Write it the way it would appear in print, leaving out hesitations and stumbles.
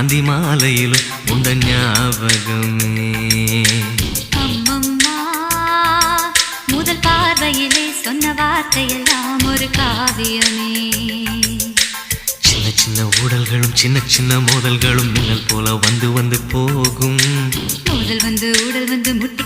அந்தி மாலையிலும் உண்ட ஞாபகமே. அம்மம்மா முதல் பார்வையிலே சொன்ன வார்த்தையெல்லாம் ஒரு காவியமே. சின்ன சின்ன ஊடல்களும் சின்ன சின்ன மோதல்களும் மின்னல் போல வந்து வந்து போகும். மோதல் வந்து ஊடல் வந்து முட்டி